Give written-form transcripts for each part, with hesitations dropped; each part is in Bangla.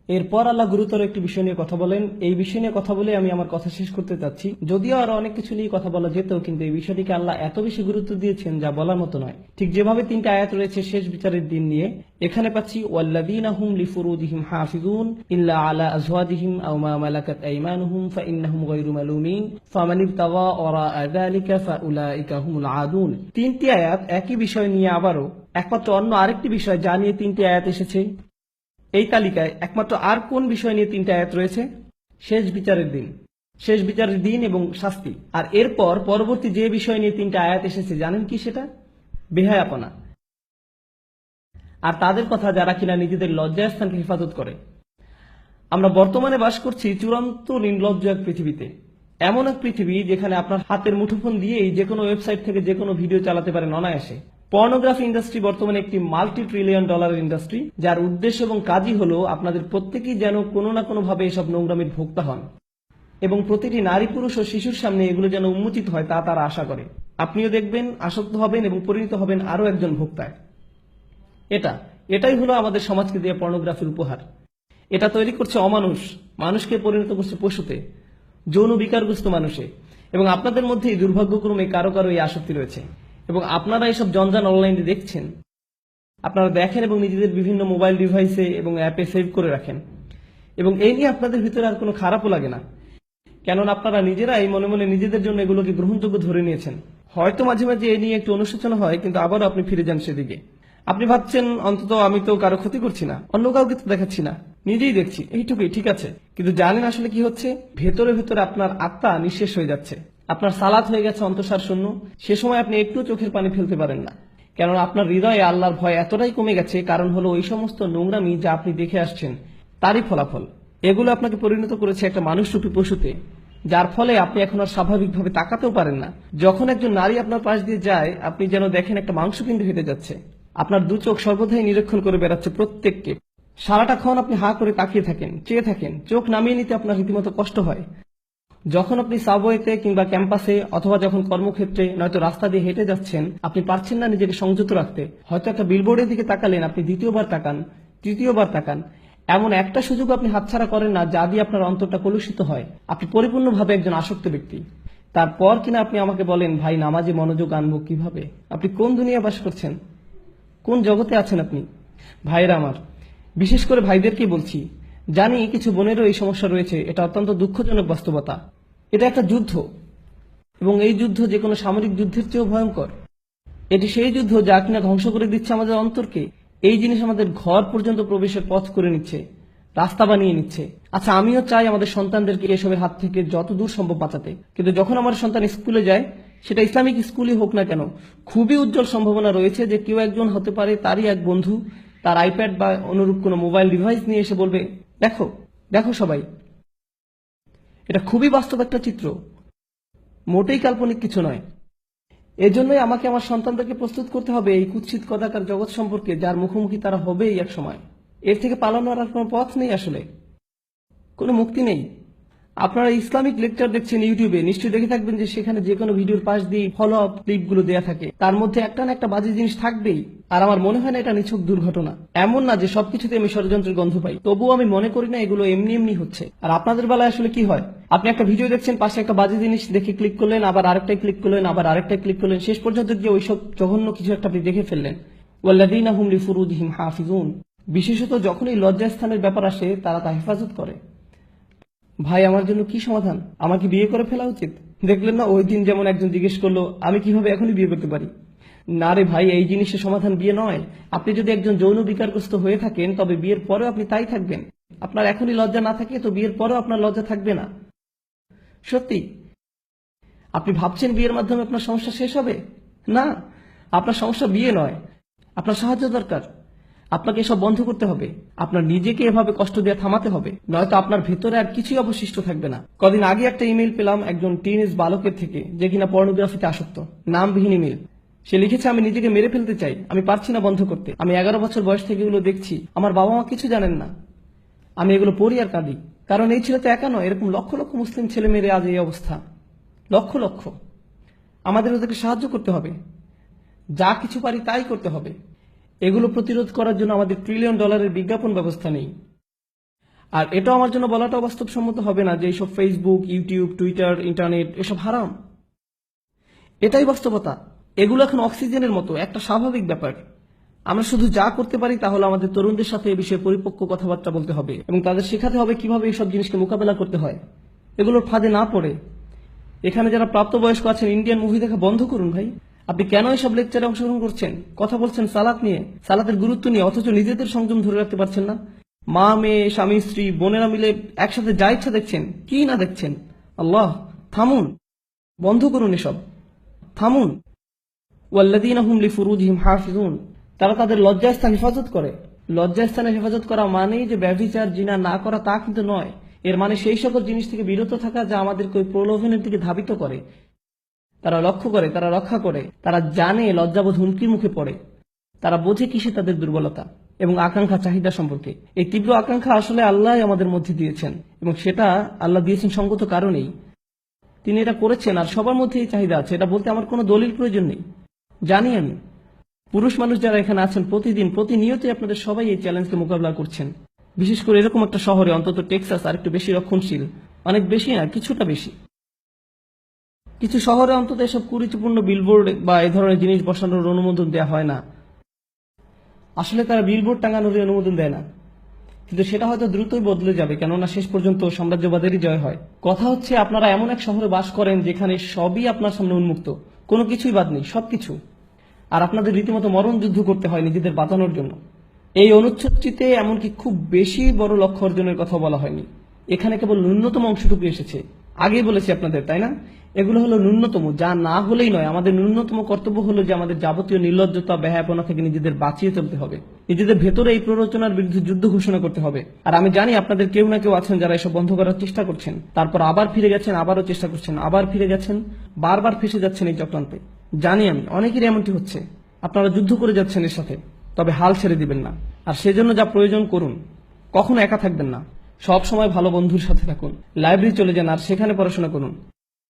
এরপর আল্লাহ গুরুতর একটি বিষয় নিয়ে কথা বলেন। এই বিষয় নিয়ে কথা বলে আমি আমার কথা শেষ করতে চাচ্ছি। যদিও আরো অনেক কিছু নিয়ে কথা বলা যেত, কিন্তু এই বিষয়টিকে আল্লাহ এত বেশি গুরুত্ব দিয়েছেন যা বলার মতো নয়। ঠিক যেভাবে 3টা আয়াত রয়েছে শেষ বিচারের দিন নিয়ে, এখানে পাচ্ছি ওয়াল্লাযীনা হুম লিফুরুজিহিম হাফিজুন ইল্লা আলা আজওয়াজিহিম আও মা মালাকাত আইমানুহুম ফাইন্নাহুম গায়রু মালুমিন ফামান ইবতাগা ওয়ারাআ যালিকা ফাউলাইকা হুমুল আদুন। 3টি আয়াত একই বিষয় নিয়ে, আবারও একমাত্র অন্য আরেকটি বিষয় যা নিয়ে 3টি আয়াত এসেছে। এই তালিকায় একমাত্র আর কোন বিষয় নিয়ে 3টা আয়াত রয়েছে? শেষ বিচারের দিন, শেষ বিচারের দিন এবং শাস্তি। আর এরপর পরবর্তী যে বিষয় নিয়ে 3টা আয়াত এসেছে জানেন কি সেটা? বেহায়াপনা। আর তাদের কথা যারা কিনা নিজেদের লজ্জাস্থানকে হেফাজত করে। আমরা বর্তমানে বাস করছি চূড়ান্ত নির্লজ্জ এক পৃথিবীতে। এমন এক পৃথিবী যেখানে আপনার হাতের মুঠোফোন দিয়েই যে কোনো ওয়েবসাইট থেকে যে কোনো ভিডিও চালাতে পারেন অনায়াসে। পর্নোগ্রাফি ইন্ডাস্ট্রি বর্তমানে একটি $multi-trillion ইন্ডাস্ট্রি, যার উদ্দেশ্য এবং কাজই হলো আপনাদের প্রত্যেকেই যেন কোনো না কোনো ভাবে এসব নোংরামির ভোক্তা হন, এবং প্রতিটি নারী, পুরুষ ও শিশুর সামনে এগুলো যেন উন্মোচিত হয় তা তারা আশা করে। আপনিও দেখবেন, আসক্ত হবেন এবং পরিণত হবেন আরও একজন ভোক্তায়। এটাই হলো আমাদের সমাজকে দিয়ে পর্নোগ্রাফির উপহার। এটা তৈরি করছে অমানুষ, মানুষকে পরিণত করছে পশুতে, যৌন বিকারগ্রস্ত মানুষে। এবং আপনাদের মধ্যে এই দুর্ভাগ্যক্রমে কারো কারো এই আসক্তি রয়েছে, এবং আপনারা এইসব জঞ্জাল অনলাইনে দেখছেন। আপনারা দেখেন এবং নিজেদের বিভিন্ন মোবাইল ডিভাইসে এবং অ্যাপে সেভ করে রাখেন, এবং এই নিয়ে আপনাদের ভিতরে আর কোনো খারাপও লাগে না, কেননা আপনারা নিজেরাই মনে মনে নিজেদের জন্য এগুলোকে গ্রহণযোগ্য ধরে নিয়েছেন। হয়তো মাঝে মাঝে এই নিয়ে একটু অনুশোচনা হয়, কিন্তু আবারও আপনি ফিরে যান সেদিকে। আপনি ভাবছেন অন্তত আমি তো কারো ক্ষতি করছি না, অন্য কাউকে তো দেখাচ্ছি না, নিজেই দেখছি, এইটুকুই ঠিক আছে। কিন্তু জানেন আসলে কি হচ্ছে? ভেতরে ভেতরে আপনার আত্মা নিঃশেষ হয়ে যাচ্ছে, আপনার সালাত হয়ে গেছে অন্তঃসার শূন্য। সে সময় আপনি একটু চোখের পানি ফেলতে পারেন না, কেননা আপনার হৃদয়ে আল্লাহর ভয় এতটাই কমে গেছে। কারণ হলো ওই সমস্ত নোংরামি যা আপনি দেখে আসছেন তারই ফলাফল। এগুলো আপনাকে পরিণত করেছে একটা মানুষরূপী পশুতে, যার ফলে আপনি এখন আর স্বাভাবিকভাবে তাকাতেও পারেন না। যখন একজন নারী আপনার পাশ দিয়ে যায়, আপনি যেন দেখেন একটা মাংসপিণ্ড হেঁটে যাচ্ছে। আপনার দু চোখ সর্বদাই নিরীক্ষণ করে বেড়াচ্ছে প্রত্যেককে। সারাটাক্ষণ আপনি হাঁ করে তাকিয়ে থাকেন, চেয়ে থাকেন, চোখ নামিয়ে নিতে আপনার রীতিমতো কষ্ট হয়। যখন আপনি সাবওয়েতে কিংবা ক্যাম্পাসে অথবা যখন কর্মক্ষেত্রে নয়তো রাস্তা দিয়ে হেঁটে যাচ্ছেন, আপনি পারছেন না নিজেকে সংযত রাখতে। হয়তো একটা বিলবোর্ডের দিকে তাকালেন, আপনি দ্বিতীয়বার তাকান, তৃতীয়বার তাকান। এমন একটা সুযোগ আপনি হাতছাড়া করেন না যা দিয়ে আপনার অন্তরটা কলুষিত হয়। আপনি পরিপূর্ণভাবে একজন আসক্ত ব্যক্তি। তারপর কিনা আপনি আমাকে বলেন, ভাই নামাজে মনোযোগ আনবো কিভাবে? আপনি কোন দুনিয়া বাস করছেন? কোন জগতে আছেন আপনি? ভাইরা আমার, বিশেষ করে ভাইদেরকেই বলছি, জানি কিছু বোনেরও এই সমস্যা রয়েছে। এটা অত্যন্ত দুঃখজনক বাস্তবতা। এটা একটা যুদ্ধ, এবং এই যুদ্ধ যে কোনো সামরিক যুদ্ধের চেয়েও ভয়ঙ্কর। এটি সেই যুদ্ধ যা কিনা ধ্বংস করে দিচ্ছে আমাদের অন্তরকে। এই জিনিস আমাদের ঘর পর্যন্ত প্রবেশের পথ করে নিচ্ছে, রাস্তা বানিয়ে নিচ্ছে। আচ্ছা, আমিও চাই আমাদের সন্তানদেরকে এসবের হাত থেকে যত দূর সম্ভব বাঁচাতে, কিন্তু যখন আমার সন্তান স্কুলে যায়, সেটা ইসলামিক স্কুলই হোক না কেন, খুবই উজ্জ্বল সম্ভাবনা রয়েছে যে কেউ একজন হতে পারে তারই এক বন্ধু তার আইপ্যাড বা অনুরূপ কোনো মোবাইল ডিভাইস নিয়ে এসে বলবে, দেখো দেখো সবাই। এটা খুবই বাস্তব একটা চিত্র, মোটেই কাল্পনিক কিছু নয়। এজন্যই আমাকে আমার সন্তানদেরকে প্রস্তুত করতে হবে এই কুৎসিত কদাকার জগৎ সম্পর্কে, যার মুখোমুখি তারা হবেই এক সময়। এর থেকে পালানোর আর কোনো পথ নেই, আসলে কোনো মুক্তি নেই। আপনারা ইসলামিক লেকচার দেখছেন ইউটিউবে, নিশ্চয়ই দেখে থাকবেন যে সেখানে যে কোনো ভিডিওর পাশ দিয়ে ফলো আপ ক্লিপগুলো দেয়া থাকে, তার মধ্যে একটা না একটা বাজে জিনিস থাকবেই। আর আমার মনে হয় না এটা নিছক দুর্ঘটনা। এমন না যে সবকিছুতে আমি ষড়যন্ত্রের গন্ধ পাই, তবুও আমি মনে করি না এগুলো এমনি এমনি হচ্ছে। আর আপনাদের বেলায় আসলে কি হয়? আপনি একটা ভিডিও দেখছেন, পাশে একটা বাজে জিনিস দেখে ক্লিক করলেন, আবার আরেকটাই ক্লিক করলেন, আবার আরেকটাই ক্লিক করলেন, শেষ পর্যন্ত গিয়ে ওইসব জঘন্য কিছু একটা আপনি দেখে ফেললেন। ওয়াল্লাযীনা হুম লিফুরুজিহিম হাফিজুন। বিশেষত যখন এই লজ্জাস্থানের ব্যাপার আসে, তারা তা হেফাজত করে। ভাই, আমার জন্য কি সমাধান? আমাকে বিয়ে করে ফেলা উচিত? দেখলেন না ওই দিন যেমন একজন জিজ্ঞেস করলো, আমি কিভাবে এখনই বিয়ে করতে পারি? না রে ভাই, এই জিনিসের সমাধান বিয়ে নয়। আপনি যদি একজন যৌন বিকারগ্রস্ত হয়ে থাকেন, তবে বিয়ের পরেও আপনি তাই থাকবেন। আপনার এখনই লজ্জা না থাকে তো বিয়ের পরেও আপনার লজ্জা থাকবে না। সত্যি। আপনি ভাবছেন বিয়ের মাধ্যমে আপনার সমস্যা শেষ হবে? না, আপনার সমস্যা বিয়ে নয়, আপনার সাহায্য দরকার। আপনাকে এসব বন্ধ করতে হবে। আপনার নিজেকে এভাবে কষ্ট দিয়ে থামাতে হবে, নয়তো আপনার ভেতরে আর কিছুই অবশিষ্ট থাকবে না। কদিন আগে একটা ইমেল পেলাম একজন টিনেজ বালকের থেকে, যে কিনা পর্নোগ্রাফিতে আসক্ত। নামবিহীন ইমেল। সে লিখেছে, আমি নিজেকে মেরে ফেলতে চাই, আমি পারছি না বন্ধ করতে। আমি 11 বছর বয়স থেকে এগুলো দেখছি, আমার বাবা মা কিছু জানেন না, আমি এগুলো পড়ি আর কাঁদি। কারণ এই ছেলে তো একা নয়, এরকম লক্ষ লক্ষ মুসলিম ছেলে মেয়ের আজ এই অবস্থা, লক্ষ লক্ষ। আমাদের ওদেরকে সাহায্য করতে হবে, যা কিছু পারি তাই করতে হবে। এগুলো প্রতিরোধ করার জন্য আমাদের $1 ট্রিলিয়ন বিজ্ঞাপন ব্যবস্থা নেই। আর এটাও আমার জন্য বলাটা বাস্তবসম্মত হবে না যে এইসব ফেসবুক, ইউটিউব, টুইটার, ইন্টারনেট এসব হারাম। এটাই বাস্তবতা। এগুলো এখন অক্সিজেনের মতো একটা স্বাভাবিক ব্যাপার। আমরা শুধু যা করতে পারি তা হলো আমাদের তরুণদের সাথে এই বিষয়ে পরিপক্ক কথাবার্তা বলতে হবে এবং তাদের শেখাতে হবে কিভাবে এইসব জিনিসকে মোকাবেলা করতে হয়, এগুলোর ফাঁদে না পড়ে। এখানে যারা প্রাপ্তবয়স্ক আছেন, ইন্ডিয়ান মুভি দেখা বন্ধ করুন ভাই। আপনি কেন এসব লেকচারে অংশগ্রহণ করছেন? কথা বলছেন সালাত নিয়ে, সালাতের গুরুত্ব নিয়ে, অথচ নিজেদের সংযম ধরে রাখতে পারছেন না। মা, মেয়ে, স্বামী, স্ত্রী, বোনেরা মিলে একসাথে যা ইচ্ছা দেখছেন, কি না দেখছেন। আল্লাহ, থামুন, বন্ধ করুন এসব, থামুন। ওয়াল্লাযীনা হুম লিফুরুজিহিম হাফিজুন, তারা তাদের লজ্জাস্থান হেফাজত করে। লজ্জাস্থানের হেফাজত করা মানেই যে ব্যভিচার, জিনা না করা তা কিন্তু নয়। এর মানে সেই সকল জিনিস থেকে বিরত থাকা যা আমাদেরকে ওই প্রলোভনের দিকে ধাবিত করে। তারা লক্ষ্য করে, তারা রক্ষা করে, তারা জানে লজ্জাবোধ হুমকির মুখে পড়ে, তারা বোঝে কিসে তাদের দুর্বলতা এবং আকাঙ্ক্ষা, চাহিদা সম্পর্কে। এই তীব্র আকাঙ্ক্ষা আসলে আল্লাহ আমাদের মধ্যে দিয়েছেন এবং সেটা আল্লাহ দিয়েছেন সঙ্গত কারণেই। তিনি এটা করেছেন আর সবার মধ্যে এই চাহিদা আছে, এটা বলতে আমার কোনো দলিল প্রয়োজন নেই। জানি আমি, পুরুষ মানুষ যারা এখানে আছেন প্রতিদিন প্রতিনিয়তই আপনাদের সবাই এই চ্যালেঞ্জকে মোকাবিলা করছেন। বিশেষ করে এরকম একটা শহরে, অন্তত টেক্সাস আর একটু বেশি রক্ষণশীল, অনেক বেশি না, কিছুটা বেশি। কিছু শহরে অন্তত এসব কুরুচিপূর্ণ বিলবোর্ড বা এ ধরনের জিনিস বসানোর অনুমোদন দেওয়া হয় না। আসলে তারা বিলবোর্ড টাঙানোর অনুমোদন দেয় না, কিন্তু সেটা হয়তো দ্রুতই বদলে যাবে, কেননা শেষ পর্যন্ত সাম্রাজ্যবাদেরই জয় হয়। কথা হচ্ছে আপনারা এমন এক শহরে বাস করেন যেখানে সবই আপনার সামনে উন্মুক্ত, কোনো কিছুই বাদ নেই, সবকিছু। আর আপনাদের রীতিমতো মরণ যুদ্ধ করতে হয় নিজেদের বাঁচানোর জন্য। এই অনুচ্ছেদটিতে এমনকি খুব বেশি বড় লক্ষ্য অর্জনের কথা বলা হয়নি, এখানে কেবল ন্যূনতম অংশটুকু এসেছে। আগেই বলেছি আপনাদের, তাই না? এগুলো হলো ন্যূনতম, যা না হলেই নয়। আমাদের ন্যূনতম কর্তব্য হলো যে আমাদের যাবতীয় নির্লজ্জতা, ব্যয়াপনা থেকে নিজেদের বাঁচিয়ে চলতে হবে, নিজেদের ভেতরে এই প্ররোচনার বিরুদ্ধে যুদ্ধ ঘোষণা করতে হবে। আর আমি জানি আপনাদের কেউ না কেউ আছেন যারা এসব বন্ধ করার চেষ্টা করছেন, তারপর আবার ফিরে গেছেন, আবারও চেষ্টা করছেন, আবার ফিরে গেছেন, বারবার ফেসে যাচ্ছেন এই চক্রান্তে। জানি আমি, অনেকেরই এমনটি হচ্ছে। আপনারা যুদ্ধ করে যাচ্ছেন এর সাথে, তবে হাল ছেড়ে দিবেন না। আর সেজন্য যা প্রয়োজন করুন, কখনো একা থাকবেন না, সব সময় ভালো বন্ধুর সাথে থাকুন, লাইব্রেরি চলে যান আর সেখানে পড়াশোনা করুন।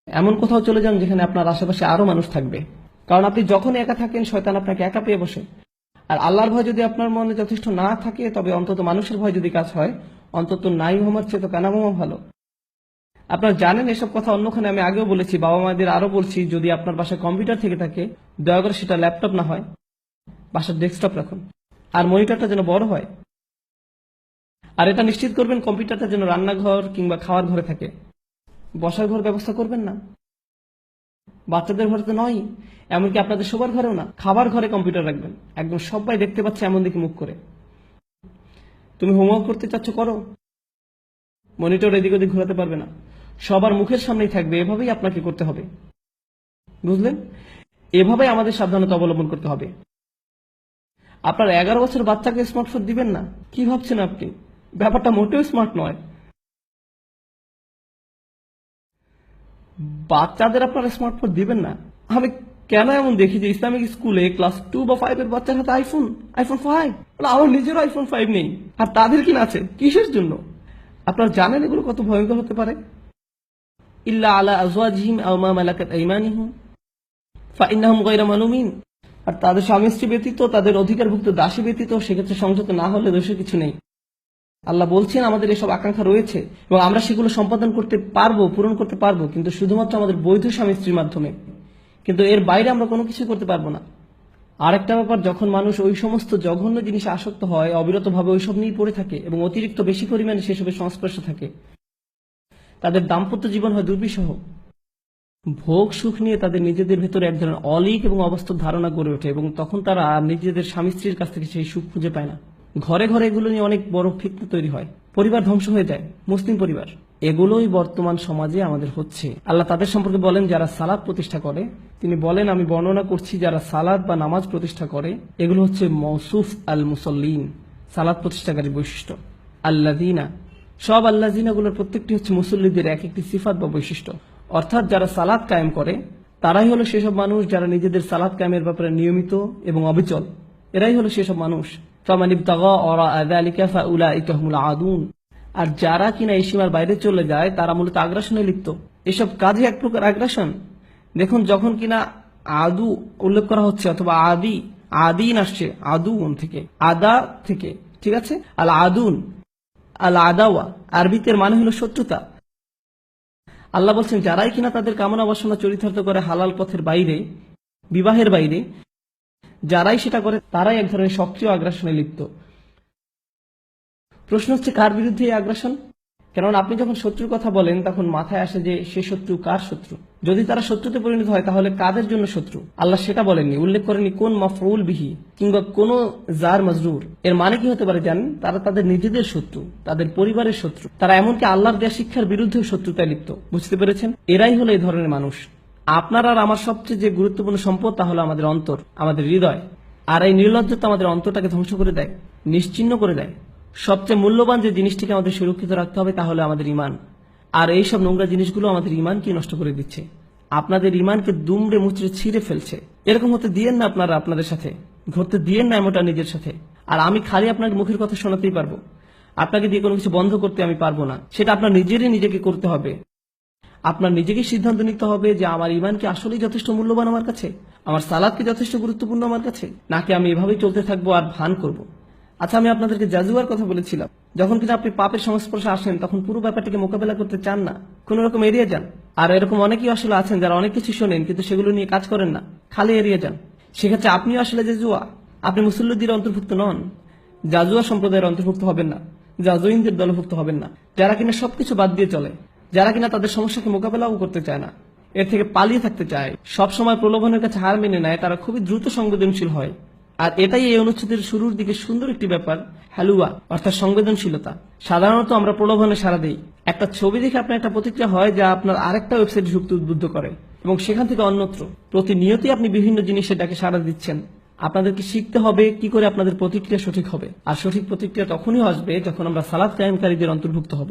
এমন কোথাও চলে যান যেখানে আপনার আশেপাশে আরো মানুষ থাকবে, কারণ আপনি যখন একা থাকেন শয়তান আপনাকে একা পেয়ে বসে। আর আল্লাহর ভয় যদি আপনার মনে যথেষ্ট না থাকে, তবে অন্তত মানুষের ভয় যদি কাজ হয়, অন্তত নাই হোমার চেয়ে তো কানাবোমা ভালো। আপনারা জানেন এসব কথা অন্যখানে আমি আগেও বলেছি, বাবা মাদের আরো বলছি, যদি আপনার বাসায় কম্পিউটার থেকে থাকে, দয়া করে সেটা ল্যাপটপ না হয়, বাসার ডেস্কটপ রাখুন। আর মনিটরটা যেন বড় হয়। আর এটা নিশ্চিত করবেন কম্পিউটারটা যেন রান্নাঘর কিংবা খাওয়ার ঘরে থাকে, বসার ঘর ব্যবস্থা করবেন না। বাচ্চাদের ঘরে তো নয়, এমনকি আপনাদের শোবার ঘরেও না, খাবার ঘরে কম্পিউটার রাখবেন, একদম সবাই দেখতে পাচ্ছে এমন দিকে মুখ করে। তুমি হোমওয়ার্ক করতে চাচ্ছ, করো, মনিটর এদিক ওদিক ঘোরাতে পারবে না, সবার মুখের সামনেই থাকবে। এভাবেই আপনাকে করতে হবে, বুঝলেন? এভাবেই আমাদের সাবধানতা অবলম্বন করতে হবে। আপনার 11 বছর বাচ্চাকে স্মার্টফোন দিবেন না, কি ভাবছেন আপনি? ব্যাপারটা মোটেও স্মার্ট নয়। বাচ্চাদের আপনারা স্মার্টফোন দিবেন না। আমি কেন এমন দেখি যে ইসলামিক স্কুলে ক্লাস 2 বা 5 এর বাচ্চার হাতে আইফোন 5। আমার নিজেরও আইফোন 5 নেই, আর তাদের কিনা আছে, কিসের জন্য? আপনারা জানেন এগুলো কত ভয়ঙ্কর হতে পারে? ইল্লা আলা আজওয়াজিহিম আও মা মালাকাত আইমানিহুম ফাইন্নাহুম গায়রা মালুমিন। আর তাদের স্বামী স্ত্রী ব্যতীত, তাদের অধিকারভুক্ত দাসী ব্যতীত, সেক্ষেত্রে সংযত না হলে দোষের কিছু নেই। আল্লাহ বলছেন আমাদের এসব আকাঙ্ক্ষা রয়েছে এবং আমরা সেগুলো সম্পাদন করতে পারবো, পূরণ করতে পারবো, কিন্তু শুধুমাত্র আমাদের বৈধ স্বামী স্ত্রীর মাধ্যমে। কিন্তু এর বাইরে আমরা কোনো কিছু করতে পারবো না। আরেকটা ব্যাপার, যখন মানুষ ওই সমস্ত জঘন্য জিনিসে আসক্ত হয়, অবিরতভাবে ওইসব নিয়ে পড়ে থাকে এবং অতিরিক্ত বেশি পরিমাণে সেসবের সংস্পর্শে থাকে, তাদের দাম্পত্য জীবন হয় দুর্বিষহ। ভোগ সুখ নিয়ে তাদের নিজেদের ভেতরে এক ধরনের অলীক এবং অবাস্তব ধারণা গড়ে ওঠে এবং তখন তারা নিজেদের স্বামী স্ত্রীর কাছ থেকে সেই সুখ খুঁজে পায় না। ঘরে ঘরে এগুলো নিয়ে অনেক বড় ফিতনা তৈরি হয়, পরিবার ধ্বংস হয়ে যায়, মুসলিম পরিবার। এগুলোই বর্তমান সমাজে আমাদের হচ্ছে। আল্লাহ তাদের সম্পর্কে বলেন যারা সালাত প্রতিষ্ঠা করে, তিনি বলেন আমি বর্ণনা করছি যারা সালাত বা নামাজ প্রতিষ্ঠা করে, এগুলো হচ্ছে মৌসুফ আল মুসল্লিন, সালাত প্রতিষ্ঠাকারীর বৈশিষ্ট্য। আল্লাযিনা, সব আল্লাযিনাগুলোর প্রত্যেকটি হচ্ছে মুসল্লিদের এক একটি সিফাত বা বৈশিষ্ট্য। অর্থাৎ যারা সালাত কায়েম করে তারাই হলো সেসব মানুষ যারা নিজেদের সালাত কায়েমের ব্যাপারে নিয়মিত এবং অবিচল। এরাই হলো সেসব মানুষ। ফামান ইবতাগা ওয়ারাআ যালিকা ফাউলাইকা হুমুল আদুন। আর যারা কিনা এই সীমার বাইরে চলে যায় তারা মূলত আগ্রাসনে লিপ্ত। এসব কাজে এক প্রকার আগ্রাসন। দেখুন, যখন কিনা আদু উল্লেখ করা হচ্ছে অথবা আদিন আসছে, আদুন থেকে, আদা থেকে, ঠিক আছে, আল আদুন, আল আদাওয়া আরবিতে এর মানে হলো শত্রুতা। আল্লাহ বলছেন যারাই কিনা তাদের কামনা বাসনা চরিতার্থ করে হালাল পথের বাইরে, বিবাহের বাইরে, যারাই সেটা করে তারাই এক ধরনের সক্রিয় আগ্রাসনে লিপ্ত। প্রশ্ন হচ্ছে কার বিরুদ্ধে এই আগ্রাসন? কেননা আপনি যখন শত্রুর কথা বলেন তখন মাথায় আসে যে সে শত্রু কার শত্রু। যদি তারা শত্রুতে পরিণত হয় তাহলে কাদের জন্য শত্রু? আল্লাহ সেটা বলেননি, উল্লেখ করেনি কোন মাফউল বিহি কিংবা কোন জার মাজরুর। এর মানে কি হতে পারে জানেন? তারা তাদের নিজেদের শত্রু, তাদের পরিবারের শত্রু, তারা এমনকি আল্লাহর দেয়া শিক্ষার বিরুদ্ধেও শত্রুতায় লিপ্ত। বুঝতে পেরেছেন? এরাই হলো এই ধরনের মানুষ। আপনার আর আমার সবচেয়ে যে গুরুত্বপূর্ণ সম্পদ তা হলো আমাদের অন্তর, আমাদের হৃদয়। আর এই নির্লজ্জতা আমাদের অন্তরটাকে ধ্বংস করে দেয়, নিশ্চিহ্ন করে দেয়। সবচেয়ে মূল্যবান যে জিনিসটিকে আমাদের সুরক্ষিত রাখতে হবে তা হলো আমাদের ঈমান। আর এইসব নোংরা জিনিসগুলো আমাদের ঈমানকে নষ্ট করে দিচ্ছে, আপনাদের ঈমানকে দুমড়ে মুচড়ে ছিঁড়ে ফেলছে। এরকম হতে দিয়েন না আপনারা আপনাদের সাথে, ঘটতে দিয়েন না এমনটা নিজের সাথে। আর আমি খালি আপনার মুখের কথা শোনাতেই পারবো, আপনাকে দিয়ে কোনো কিছু বন্ধ করতে আমি পারবো না। সেটা আপনার নিজেরই নিজেকে করতে হবে। আপনার নিজেকেই সিদ্ধান্ত নিতে হবে যে আমার ঈমান কি আসলেই যথেষ্ট মূল্যবান আমার কাছে, আমার সালাত কি যথেষ্ট গুরুত্বপূর্ণ আমার কাছে, নাকি আমি এভাবেই চলতে থাকবো আর ভান করব। আচ্ছা, আমি আপনাদেরকে জাজুয়ার কথা বলেছিলাম। যখন কিনা আপনি পাপের সংস্পর্শে আসেন তখন পুরো ব্যাপারটিকে মোকাবেলা করতে চান না, কোন রকম এড়িয়ে যান। আর এরকম অনেকেই আসলে আছেন যারা অনেক কিছু শোনেন কিন্তু সেগুলো নিয়ে কাজ করেন না, খালি এড়িয়ে যান। সেক্ষেত্রে আপনিও আসলে জাজুয়া, আপনি মুসল্লিদের অন্তর্ভুক্ত নন, জাজুয়া সম্প্রদায়ের অন্তর্ভুক্ত হবেন না, জাজুইনদের দলভুক্ত হবেন না, যারা কিনা সবকিছু বাদ দিয়ে চলে, যারা কিনা তাদের সমস্যাকে মোকাবেলাও করতে চায় না, এর থেকে পালিয়ে থাকতে চায়, সব সময় প্রলোভনের কাছে হার মেনে নেয়, তারা খুবই দ্রুত সংবেদনশীল হয়। আর এটাই এই অনুচ্ছেদের শুরুর দিকে সুন্দর একটি ব্যাপার, হালুয়া অর্থাৎ সংবেদনশীলতা। সাধারণত আমরা প্রলোভনে সাড়া দিই। একটা ছবি দেখে আপনার একটা প্রতিক্রিয়া হয় যা আপনার আরেকটা ওয়েবসাইটে ঢুকতে উদ্বুদ্ধ করে এবং সেখান থেকে অন্যত্র। প্রতিনিয়তই আপনি বিভিন্ন জিনিসের ডাকে সাড়া দিচ্ছেন। আপনাদেরকে শিখতে হবে কি করে আপনাদের প্রতিক্রিয়া সঠিক হবে। আর সঠিক প্রতিক্রিয়া তখনই আসবে যখন আমরা সালাত কায়েমকারীদের অন্তর্ভুক্ত হব।